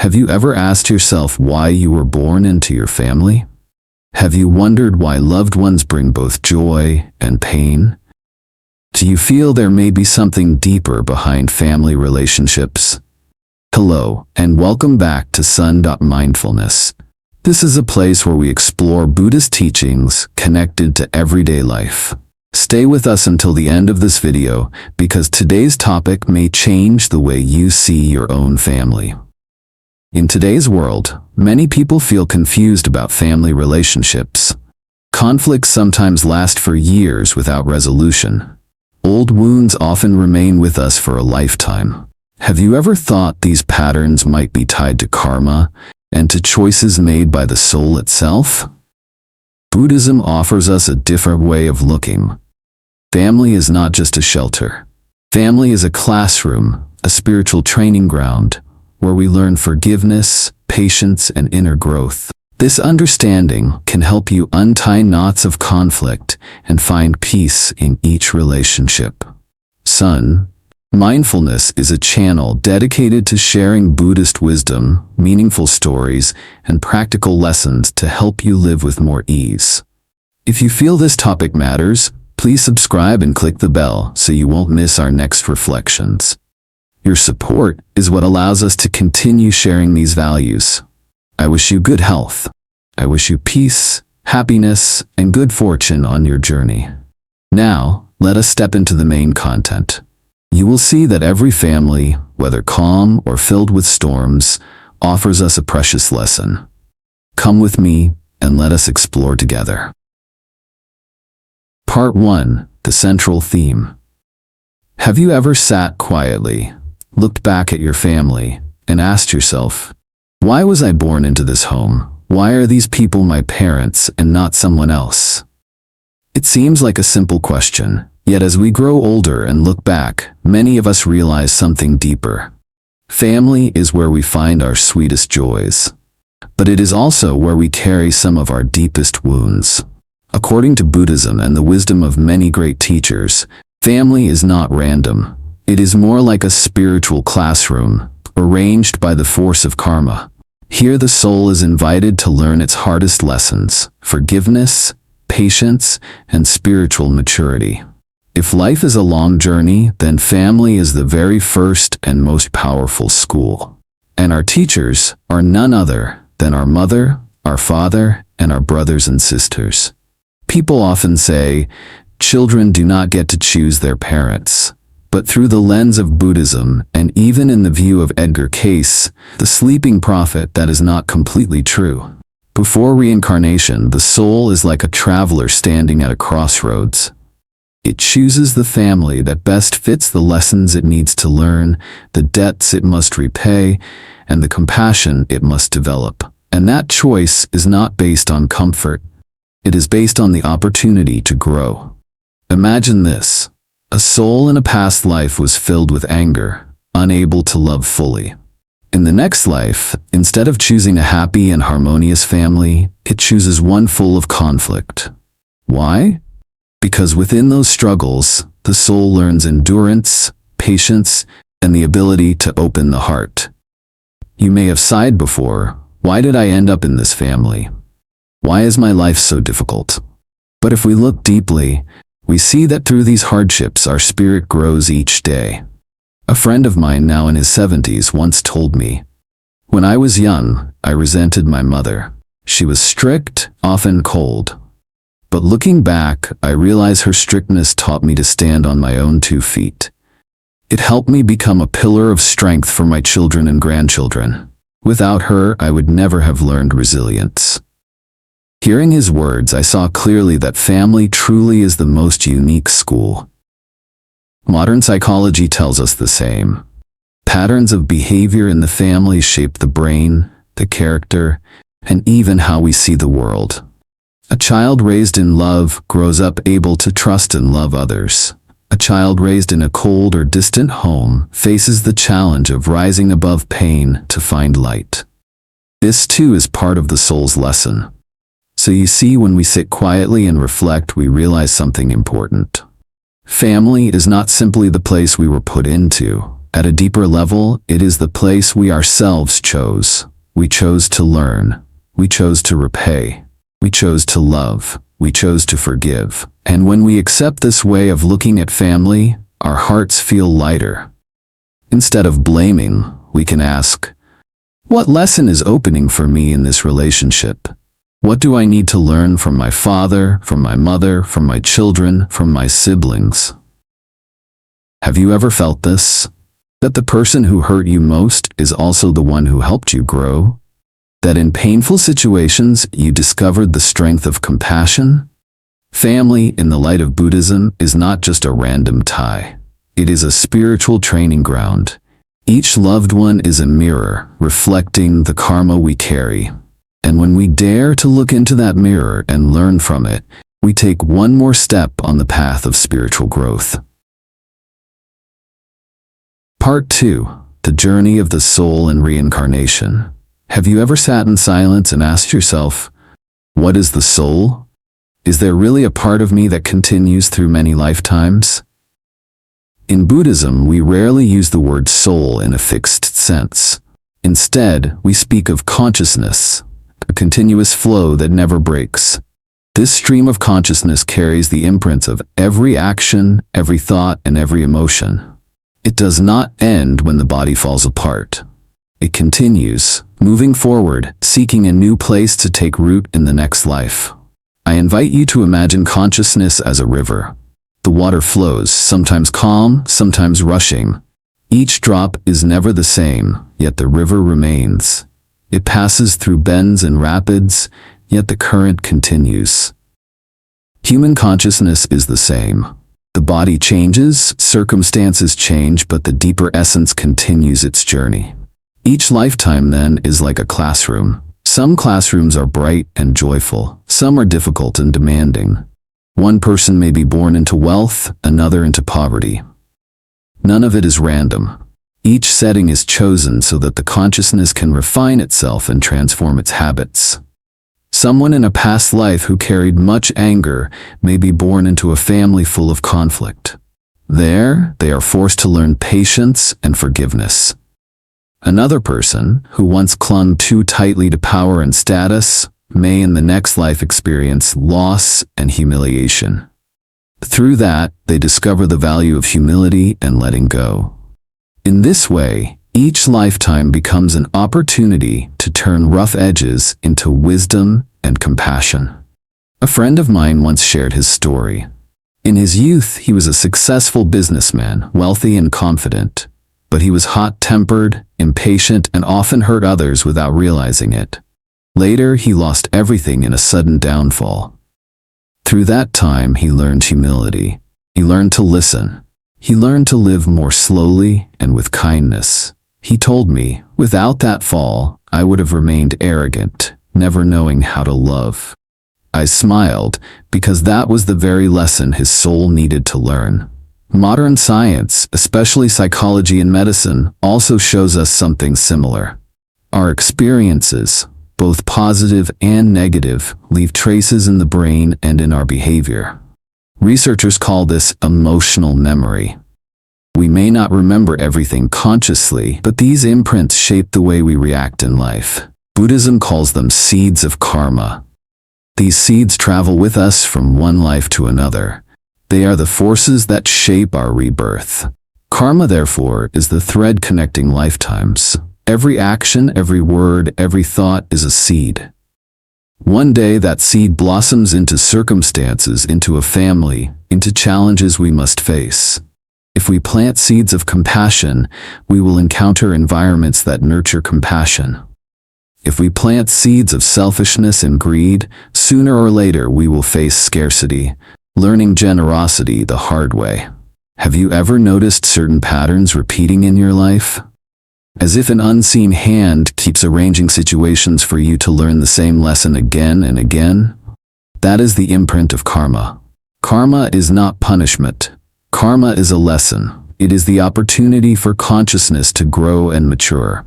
Have you ever asked yourself why you were born into your family? Have you wondered why loved ones bring both joy and pain? Do you feel there may be something deeper behind family relationships? Hello, and welcome back to Son.Mindfulness. This is a place where we explore Buddhist teachings connected to everyday life. Stay with us until the end of this video, because today's topic may change the way you see your own family. In today's world, many people feel confused about family relationships. Conflicts sometimes last for years without resolution. Old wounds often remain with us for a lifetime. Have you ever thought these patterns might be tied to karma and to choices made by the soul itself? Buddhism offers us a different way of looking. Family is not just a shelter. Family is a classroom, a spiritual training ground, where we learn forgiveness, patience, and inner growth. This understanding can help you untie knots of conflict and find peace in each relationship. Son.Mindfulness is a channel dedicated to sharing Buddhist wisdom, meaningful stories, and practical lessons to help you live with more ease. If you feel this topic matters, please subscribe and click the bell so you won't miss our next reflections. Your support is what allows us to continue sharing these values. I wish you good health. I wish you peace, happiness, and good fortune on your journey. Now, let us step into the main content. You will see that every family, whether calm or filled with storms, offers us a precious lesson. Come with me and let us explore together. Part 1. The Central Theme. Have you ever sat quietly, looked back at your family, and asked yourself, why was I born into this home? Why are these people my parents and not someone else? It seems like a simple question, yet as we grow older and look back, many of us realize something deeper. Family is where we find our sweetest joys, but it is also where we carry some of our deepest wounds. According to Buddhism and the wisdom of many great teachers, family is not random. It is more like a spiritual classroom, arranged by the force of karma. Here the soul is invited to learn its hardest lessons: forgiveness, patience, and spiritual maturity. If life is a long journey, then family is the very first and most powerful school. And our teachers are none other than our mother, our father, and our brothers and sisters. People often say, children do not get to choose their parents. But through the lens of Buddhism, and even in the view of Edgar Cayce, the sleeping prophet, that is not completely true. Before reincarnation, the soul is like a traveler standing at a crossroads. It chooses the family that best fits the lessons it needs to learn, the debts it must repay, and the compassion it must develop. And that choice is not based on comfort. It is based on the opportunity to grow. Imagine this. A soul in a past life was filled with anger, unable to love fully. In the next life, instead of choosing a happy and harmonious family, it chooses one full of conflict. Why? Because within those struggles, the soul learns endurance, patience, and the ability to open the heart. You may have sighed before, why did I end up in this family? Why is my life so difficult? But if we look deeply, we see that through these hardships our spirit grows each day. A friend of mine now in his 70s once told me, when I was young, I resented my mother. She was strict, often cold. But looking back, I realize her strictness taught me to stand on my own 2 feet. It helped me become a pillar of strength for my children and grandchildren. Without her, I would never have learned resilience. Hearing his words, I saw clearly that family truly is the most unique school. Modern psychology tells us the same. Patterns of behavior in the family shape the brain, the character, and even how we see the world. A child raised in love grows up able to trust and love others. A child raised in a cold or distant home faces the challenge of rising above pain to find light. This too is part of the soul's lesson. So you see, when we sit quietly and reflect, we realize something important. Family is not simply the place we were put into. At a deeper level, it is the place we ourselves chose. We chose to learn. We chose to repay. We chose to love. We chose to forgive. And when we accept this way of looking at family, our hearts feel lighter. Instead of blaming, we can ask, what lesson is opening for me in this relationship? What do I need to learn from my father, from my mother, from my children, from my siblings? Have you ever felt this? That the person who hurt you most is also the one who helped you grow? That in painful situations you discovered the strength of compassion? Family, in the light of Buddhism, is not just a random tie. It is a spiritual training ground. Each loved one is a mirror, reflecting the karma we carry. And when we dare to look into that mirror and learn from it, we take one more step on the path of spiritual growth. Part 2. The Journey of the Soul and Reincarnation. Have you ever sat in silence and asked yourself, what is the soul? Is there really a part of me that continues through many lifetimes? In Buddhism, we rarely use the word soul in a fixed sense. Instead, we speak of consciousness, a continuous flow that never breaks. This stream of consciousness carries the imprints of every action, every thought, and every emotion. It does not end when the body falls apart. It continues, moving forward, seeking a new place to take root in the next life. I invite you to imagine consciousness as a river. The water flows, sometimes calm, sometimes rushing. Each drop is never the same, yet the river remains. It passes through bends and rapids, yet the current continues. Human consciousness is the same. The body changes, circumstances change, but the deeper essence continues its journey. Each lifetime, then, is like a classroom. Some classrooms are bright and joyful, some are difficult and demanding. One person may be born into wealth, another into poverty. None of it is random. Each setting is chosen so that the consciousness can refine itself and transform its habits. Someone in a past life who carried much anger may be born into a family full of conflict. There, they are forced to learn patience and forgiveness. Another person, who once clung too tightly to power and status, may in the next life experience loss and humiliation. Through that, they discover the value of humility and letting go. In this way, each lifetime becomes an opportunity to turn rough edges into wisdom and compassion. A friend of mine once shared his story. In his youth, he was a successful businessman, wealthy and confident, but he was hot-tempered, impatient, and often hurt others without realizing it. Later, he lost everything in a sudden downfall. Through that time, he learned humility. He learned to listen. He learned to live more slowly and with kindness. He told me, without that fall, I would have remained arrogant, never knowing how to love. I smiled, because that was the very lesson his soul needed to learn. Modern science, especially psychology and medicine, also shows us something similar. Our experiences, both positive and negative, leave traces in the brain and in our behavior. Researchers call this emotional memory. We may not remember everything consciously, but these imprints shape the way we react in life. Buddhism calls them seeds of karma. These seeds travel with us from one life to another. They are the forces that shape our rebirth. Karma, therefore, is the thread connecting lifetimes. Every action, every word, every thought is a seed. One day that seed blossoms into circumstances, into a family, into challenges we must face. If we plant seeds of compassion, we will encounter environments that nurture compassion. If we plant seeds of selfishness and greed, sooner or later we will face scarcity, learning generosity the hard way. Have you ever noticed certain patterns repeating in your life? As if an unseen hand keeps arranging situations for you to learn the same lesson again and again? That is the imprint of karma. Karma is not punishment. Karma is a lesson. It is the opportunity for consciousness to grow and mature.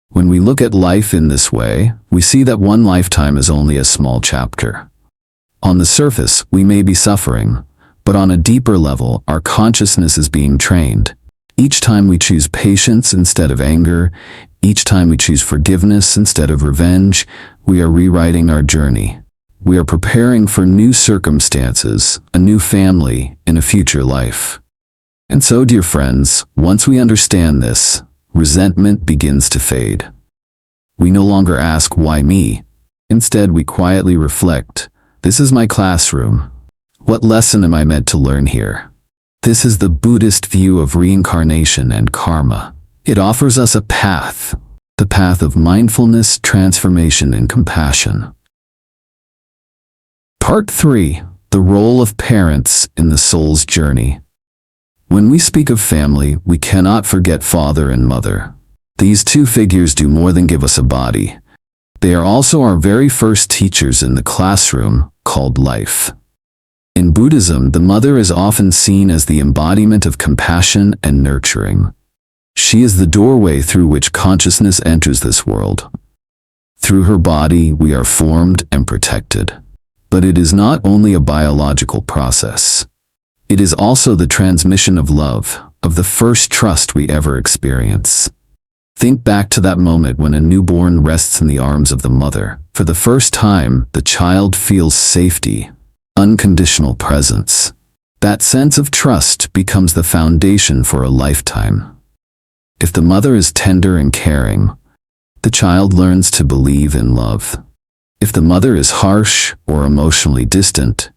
When we look at life in this way, we see that one lifetime is only a small chapter. On the surface, we may be suffering, but on a deeper level, our consciousness is being trained. Each time we choose patience instead of anger, each time we choose forgiveness instead of revenge, we are rewriting our journey. We are preparing for new circumstances, a new family, and a future life. And so, dear friends, once we understand this, resentment begins to fade. We no longer ask, why me? Instead, we quietly reflect, this is my classroom. What lesson am I meant to learn here? This is the Buddhist view of reincarnation and karma. It offers us a path, the path of mindfulness, transformation, and compassion. Part 3. The role of parents in the soul's journey. When we speak of family, we cannot forget father and mother. These two figures do more than give us a body. They are also our very first teachers in the classroom called life. In Buddhism, the mother is often seen as the embodiment of compassion and nurturing. She is the doorway through which consciousness enters this world. Through her body, we are formed and protected. But it is not only a biological process. It is also the transmission of love, of the first trust we ever experience. Think back to that moment when a newborn rests in the arms of the mother. For the first time, the child feels safety, unconditional presence. That sense of trust becomes the foundation for a lifetime. If the mother is tender and caring, the child learns to believe in love. If the mother is harsh or emotionally distant,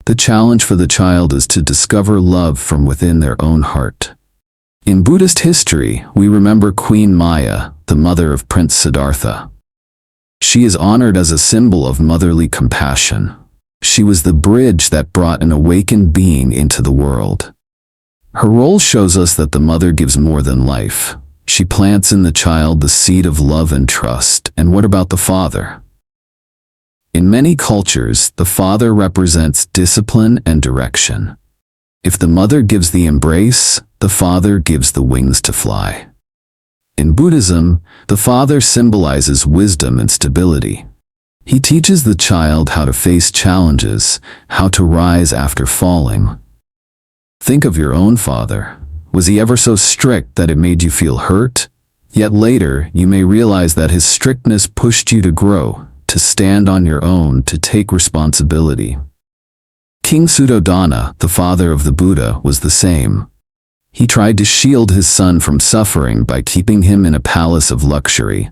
the challenge for the child is to discover love from within their own heart. In Buddhist history, we remember Queen Maya, the mother of Prince Siddhartha. She is honored as a symbol of motherly compassion. She was the bridge that brought an awakened being into the world. Her role shows us that the mother gives more than life. She plants in the child the seed of love and trust. And what about the father? In many cultures, the father represents discipline and direction. If the mother gives the embrace, the father gives the wings to fly. In Buddhism, the father symbolizes wisdom and stability. He teaches the child how to face challenges, how to rise after falling. Think of your own father. Was he ever so strict that it made you feel hurt? Yet later, you may realize that his strictness pushed you to grow, to stand on your own, to take responsibility. King Suddhodana, the father of the Buddha, was the same. He tried to shield his son from suffering by keeping him in a palace of luxury.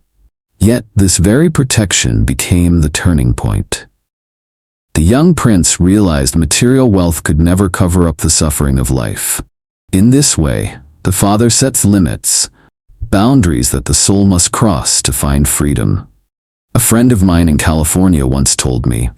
Yet this very protection became the turning point. The young prince realized material wealth could never cover up the suffering of life. In this way, the father sets limits, boundaries that the soul must cross to find freedom. A friend of mine in California once told me,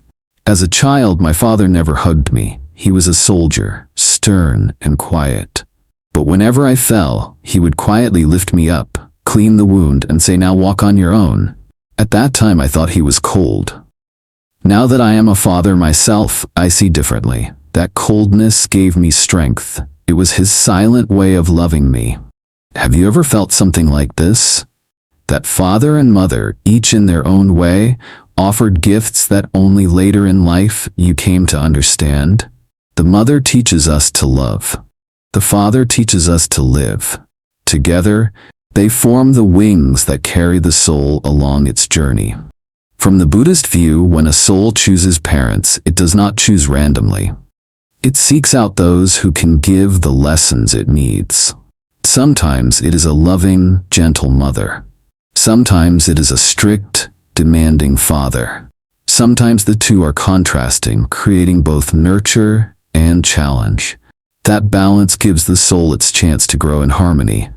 "As a child, my father never hugged me. He was a soldier, stern and quiet. But whenever I fell, he would quietly lift me up, clean the wound, and say, 'Now walk on your own.' At that time, I thought he was cold. Now that I am a father myself, I see differently. That coldness gave me strength. It was his silent way of loving me." Have you ever felt something like this? That father and mother, each in their own way, offered gifts that only later in life you came to understand? The mother teaches us to love. The father teaches us to live. Together, they form the wings that carry the soul along its journey. From the Buddhist view, when a soul chooses parents, it does not choose randomly. It seeks out those who can give the lessons it needs. Sometimes it is a loving, gentle mother. Sometimes it is a strict, demanding father. Sometimes the two are contrasting, creating both nurture and challenge. That balance gives the soul its chance to grow in harmony.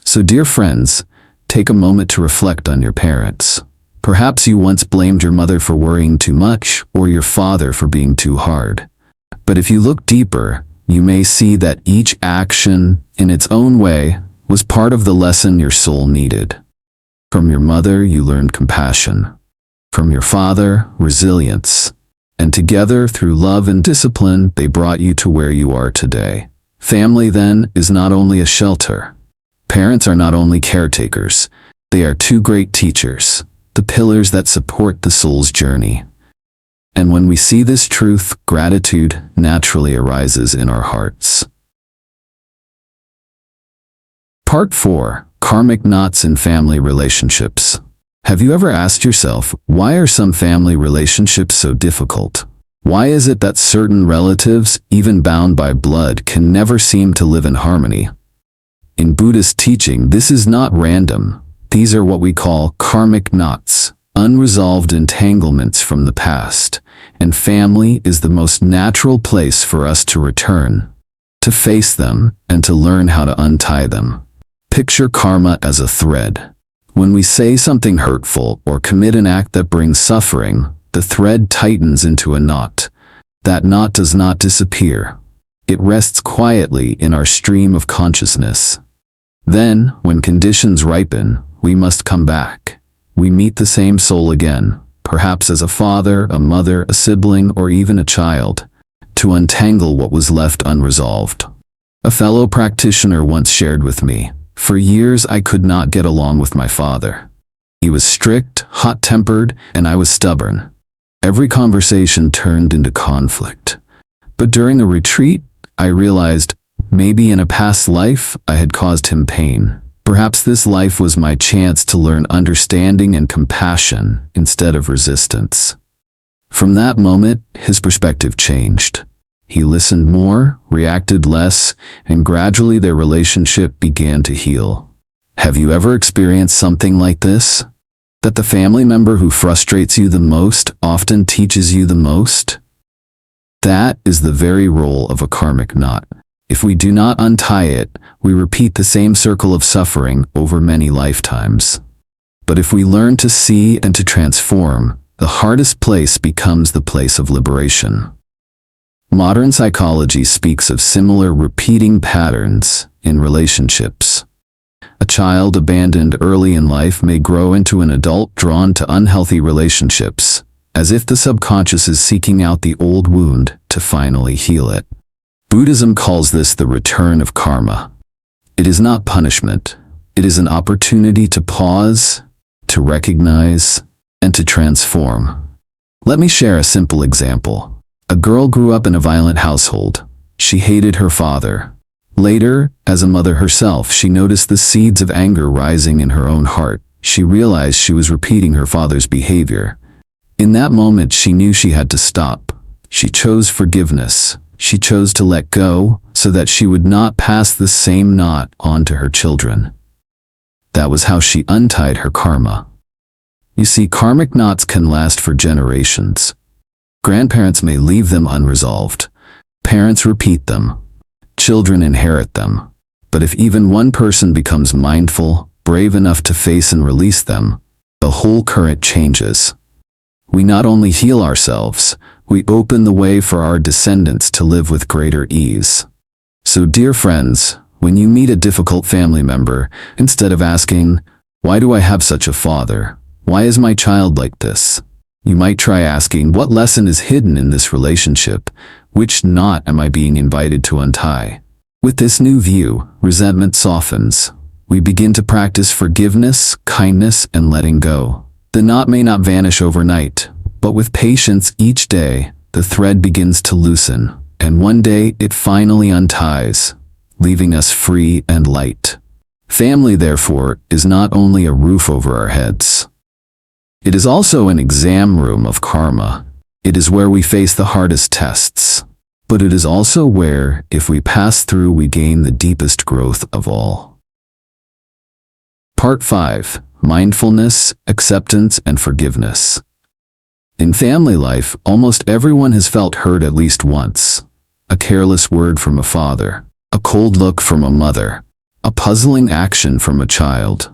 So, dear friends, take a moment to reflect on your parents. Perhaps you once blamed your mother for worrying too much, or your father for being too hard. But if you look deeper, you may see that each action, in its own way, was part of the lesson your soul needed. From your mother, you learned compassion. From your father, resilience. And together, through love and discipline, they brought you to where you are today. Family, then, is not only a shelter. Parents are not only caretakers. They are two great teachers, the pillars that support the soul's journey. And when we see this truth, gratitude naturally arises in our hearts. Part 4. Karmic knots in family relationships. Have you ever asked yourself, why are some family relationships so difficult? Why is it that certain relatives, even bound by blood, can never seem to live in harmony? In Buddhist teaching, this is not random. These are what we call karmic knots, unresolved entanglements from the past, and family is the most natural place for us to return, to face them, and to learn how to untie them. Picture karma as a thread. When we say something hurtful or commit an act that brings suffering, the thread tightens into a knot. That knot does not disappear. It rests quietly in our stream of consciousness. Then, when conditions ripen, we must come back. We meet the same soul again, perhaps as a father, a mother, a sibling, or even a child, to untangle what was left unresolved. A fellow practitioner once shared with me, "For years I could not get along with my father. He was strict, hot-tempered, and I was stubborn. Every conversation turned into conflict. But during a retreat, I realized maybe in a past life I had caused him pain. Perhaps this life was my chance to learn understanding and compassion instead of resistance." From that moment, his perspective changed. He listened more, reacted less, and gradually their relationship began to heal. Have you ever experienced something like this? That the family member who frustrates you the most often teaches you the most? That is the very role of a karmic knot. If we do not untie it, we repeat the same circle of suffering over many lifetimes. But if we learn to see and to transform, the hardest place becomes the place of liberation. Modern psychology speaks of similar repeating patterns in relationships. A child abandoned early in life may grow into an adult drawn to unhealthy relationships, as if the subconscious is seeking out the old wound to finally heal it. Buddhism calls this the return of karma. It is not punishment. It is an opportunity to pause, to recognize, and to transform. Let me share a simple example. A girl grew up in a violent household. She hated her father. Later, as a mother herself, she noticed the seeds of anger rising in her own heart. She realized she was repeating her father's behavior. In that moment, she knew she had to stop. She chose forgiveness. She chose to let go so that she would not pass the same knot on to her children. That was how she untied her karma. You see, karmic knots can last for generations. Grandparents may leave them unresolved. Parents repeat them. Children inherit them. But if even one person becomes mindful, brave enough to face and release them, the whole current changes. We not only heal ourselves, we open the way for our descendants to live with greater ease. So, dear friends, when you meet a difficult family member, instead of asking, "Why do I have such a father? Why is my child like this?" you might try asking, "What lesson is hidden in this relationship? Which knot am I being invited to untie?" With this new view, resentment softens. We begin to practice forgiveness, kindness, and letting go. The knot may not vanish overnight, but with patience each day, the thread begins to loosen, and one day it finally unties, leaving us free and light. Family, therefore, is not only a roof over our heads. It is also an exam room of karma. It is where we face the hardest tests. But it is also where, if we pass through, we gain the deepest growth of all. Part 5. Mindfulness, Acceptance, and Forgiveness. In family life, almost everyone has felt hurt at least once. A careless word from a father, a cold look from a mother, a puzzling action from a child.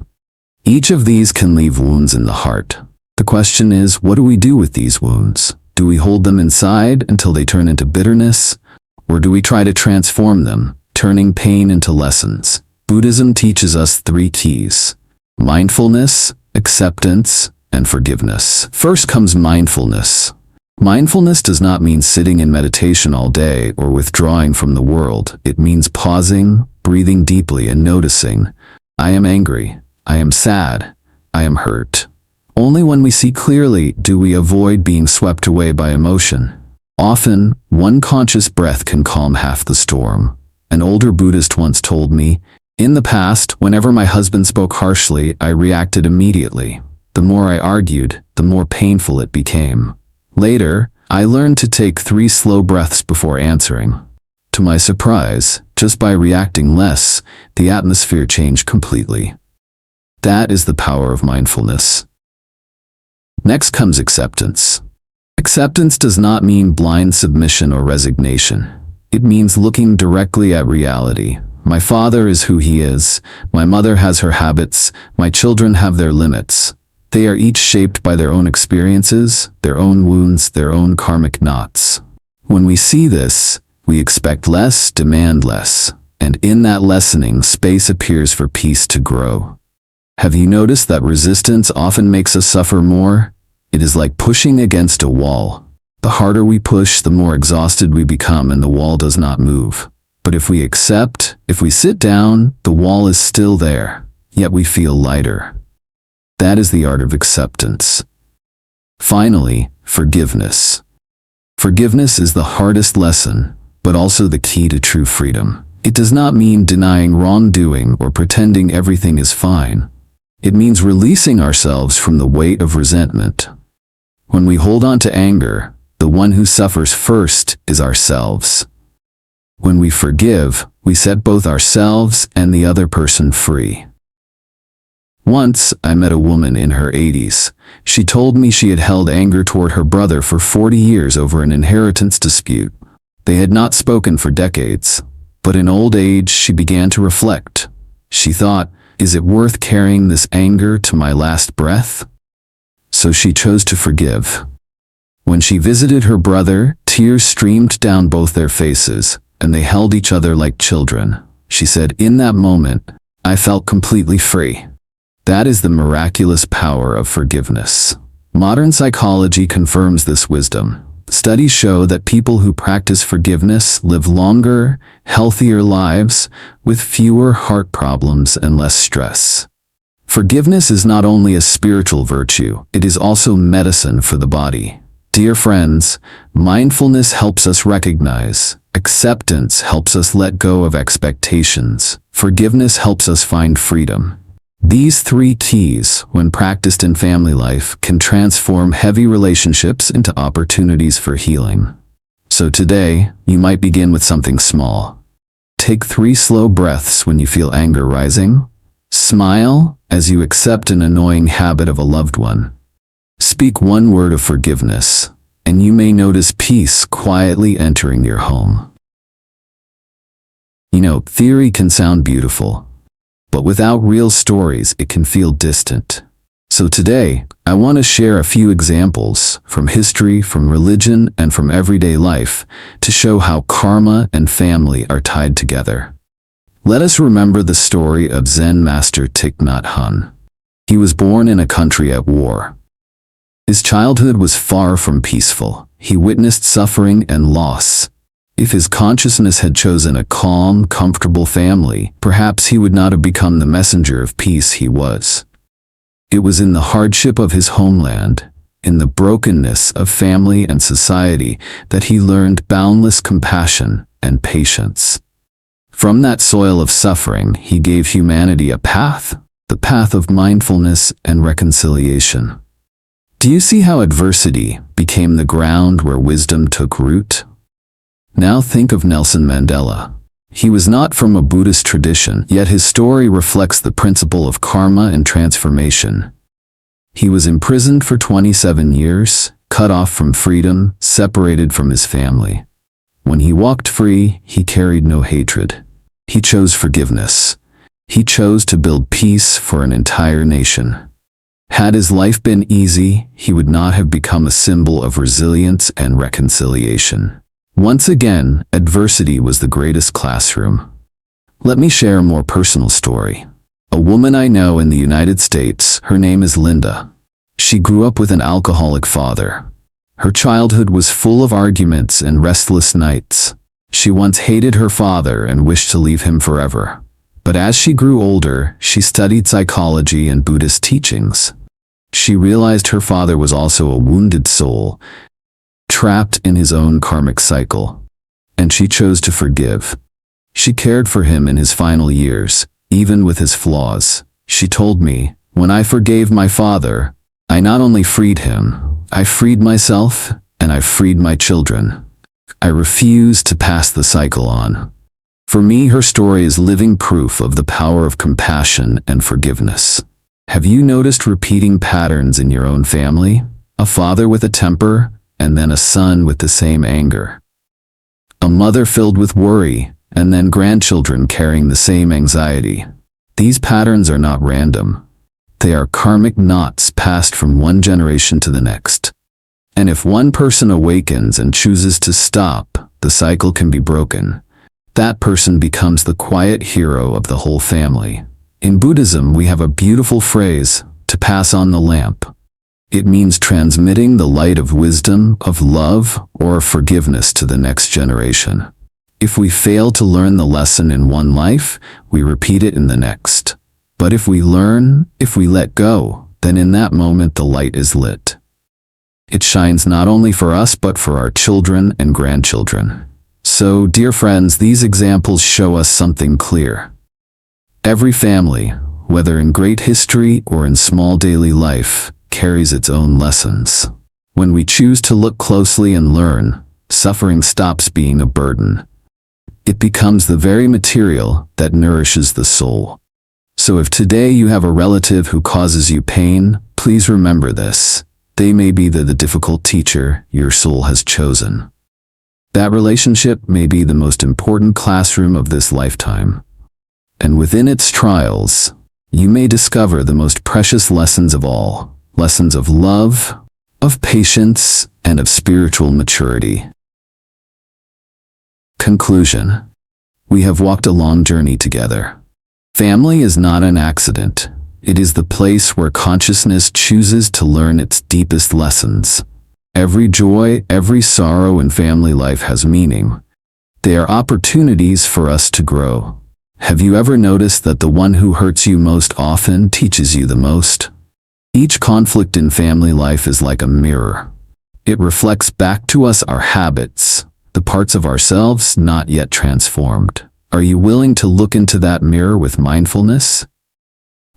Each of these can leave wounds in the heart. The question is, what do we do with these wounds? Do we hold them inside until they turn into bitterness? Or do we try to transform them, turning pain into lessons? Buddhism teaches us 3 keys: mindfulness, acceptance, and forgiveness. First comes mindfulness. Mindfulness does not mean sitting in meditation all day or withdrawing from the world. It means pausing, breathing deeply, and noticing, I am angry, I am sad, I am hurt. Only when we see clearly do we avoid being swept away by emotion. Often, one conscious breath can calm half the storm. An older Buddhist once told me, In the past, whenever my husband spoke harshly, I reacted immediately. The more I argued, the more painful it became. Later, I learned to take 3 slow breaths before answering. To my surprise, just by reacting less, the atmosphere changed completely. That is the power of mindfulness. Next comes acceptance. Acceptance does not mean blind submission or resignation. It means looking directly at reality. My father is who he is, my mother has her habits, my children have their limits. They are each shaped by their own experiences, their own wounds, their own karmic knots. When we see this, we expect less, demand less, and in that lessening, space appears for peace to grow. Have you noticed that resistance often makes us suffer more? It is like pushing against a wall. The harder we push, the more exhausted we become and the wall does not move. But if we accept, if we sit down, the wall is still there, yet we feel lighter. That is the art of acceptance. Finally, forgiveness. Forgiveness is the hardest lesson, but also the key to true freedom. It does not mean denying wrongdoing or pretending everything is fine. It means releasing ourselves from the weight of resentment. When we hold on to anger, the one who suffers first is ourselves. When we forgive, we set both ourselves and the other person free. Once, I met a woman in her 80s. She told me she had held anger toward her brother for 40 years over an inheritance dispute. They had not spoken for decades, but in old age she began to reflect. She thought, is it worth carrying this anger to my last breath? So she chose to forgive. When she visited her brother, tears streamed down both their faces, and they held each other like children. She said, in that moment, I felt completely free. That is the miraculous power of forgiveness. Modern psychology confirms this wisdom. Studies show that people who practice forgiveness live longer, healthier lives with fewer heart problems and less stress. Forgiveness is not only a spiritual virtue, it is also medicine for the body. Dear friends, mindfulness helps us recognize. Acceptance helps us let go of expectations. Forgiveness helps us find freedom. These 3 T's, when practiced in family life, can transform heavy relationships into opportunities for healing. So today, you might begin with something small. Take 3 slow breaths when you feel anger rising. Smile as you accept an annoying habit of a loved one. Speak 1 word of forgiveness, and you may notice peace quietly entering your home. You know, theory can sound beautiful, but without real stories, it can feel distant. So today, I want to share a few examples from history, from religion, and from everyday life to show how karma and family are tied together. Let us remember the story of Zen master Thich Nhat Hanh. He was born in a country at war. His childhood was far from peaceful. He witnessed suffering and loss. If his consciousness had chosen a calm, comfortable family, perhaps he would not have become the messenger of peace he was. It was in the hardship of his homeland, in the brokenness of family and society, that he learned boundless compassion and patience. From that soil of suffering, he gave humanity a path, the path of mindfulness and reconciliation. Do you see how adversity became the ground where wisdom took root? Now think of Nelson Mandela. He was not from a Buddhist tradition, yet his story reflects the principle of karma and transformation. He was imprisoned for 27 years, cut off from freedom, separated from his family. When he walked free, he carried no hatred. He chose forgiveness. He chose to build peace for an entire nation. Had his life been easy, he would not have become a symbol of resilience and reconciliation. Once again, adversity was the greatest classroom. Let me share a more personal story. A woman I know in the United States, her name is Linda. She grew up with an alcoholic father. Her childhood was full of arguments and restless nights. She once hated her father and wished to leave him forever. But as she grew older, she studied psychology and Buddhist teachings. She realized her father was also a wounded soul, trapped in his own karmic cycle, and she chose to forgive. She cared for him in his final years, even with his flaws. She told me, when I forgave my father, I not only freed him, I freed myself and I freed my children. I refuse to pass the cycle on. For me, her story is living proof of the power of compassion and forgiveness. Have you noticed repeating patterns in your own family? A father with a temper, and then a son with the same anger. A mother filled with worry, and then grandchildren carrying the same anxiety. These patterns are not random. They are karmic knots passed from one generation to the next. And if one person awakens and chooses to stop, the cycle can be broken. That person becomes the quiet hero of the whole family. In Buddhism, we have a beautiful phrase, to pass on the lamp. It means transmitting the light of wisdom, of love, or of forgiveness to the next generation. If we fail to learn the lesson in one life, we repeat it in the next. But if we learn, if we let go, then in that moment the light is lit. It shines not only for us but for our children and grandchildren. So, dear friends, these examples show us something clear. Every family, whether in great history or in small daily life, carries its own lessons. When we choose to look closely and learn, suffering stops being a burden. It becomes the very material that nourishes the soul. So if today you have a relative who causes you pain, please remember this. They may be the difficult teacher your soul has chosen. That relationship may be the most important classroom of this lifetime. And within its trials, you may discover the most precious lessons of all, lessons of love, of patience, and of spiritual maturity. Conclusion. We have walked a long journey together. Family is not an accident. It is the place where consciousness chooses to learn its deepest lessons. Every joy, every sorrow in family life has meaning. They are opportunities for us to grow. Have you ever noticed that the one who hurts you most often teaches you the most? Each conflict in family life is like a mirror. It reflects back to us our habits, the parts of ourselves not yet transformed. Are you willing to look into that mirror with mindfulness?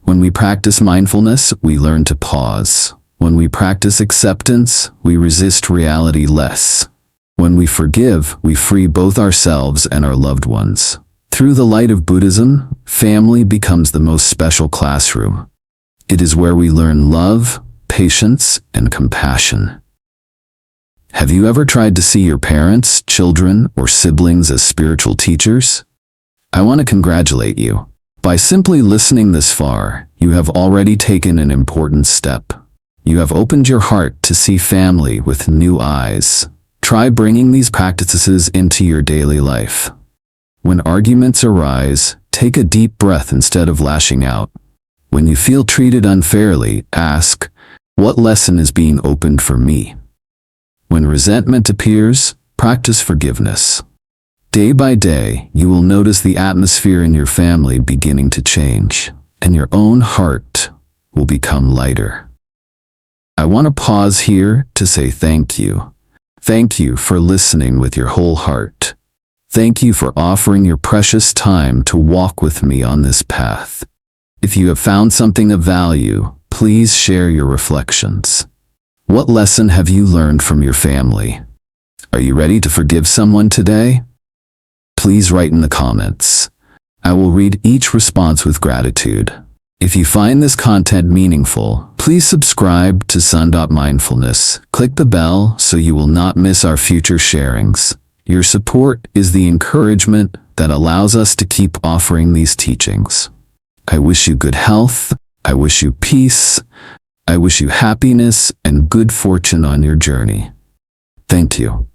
When we practice mindfulness, we learn to pause. When we practice acceptance, we resist reality less. When we forgive, we free both ourselves and our loved ones. Through the light of Buddhism, family becomes the most special classroom. It is where we learn love, patience, and compassion. Have you ever tried to see your parents, children, or siblings as spiritual teachers? I want to congratulate you. By simply listening this far, you have already taken an important step. You have opened your heart to see family with new eyes. Try bringing these practices into your daily life. When arguments arise, take a deep breath instead of lashing out. When you feel treated unfairly, ask, what lesson is being opened for me? When resentment appears, practice forgiveness. Day by day, you will notice the atmosphere in your family beginning to change, and your own heart will become lighter. I want to pause here to say thank you. Thank you for listening with your whole heart. Thank you for offering your precious time to walk with me on this path. If you have found something of value, please share your reflections. What lesson have you learned from your family? Are you ready to forgive someone today? Please write in the comments. I will read each response with gratitude. If you find this content meaningful, please subscribe to Son.Mindfulness. Click the bell so you will not miss our future sharings. Your support is the encouragement that allows us to keep offering these teachings. I wish you good health. I wish you peace. I wish you happiness and good fortune on your journey. Thank you.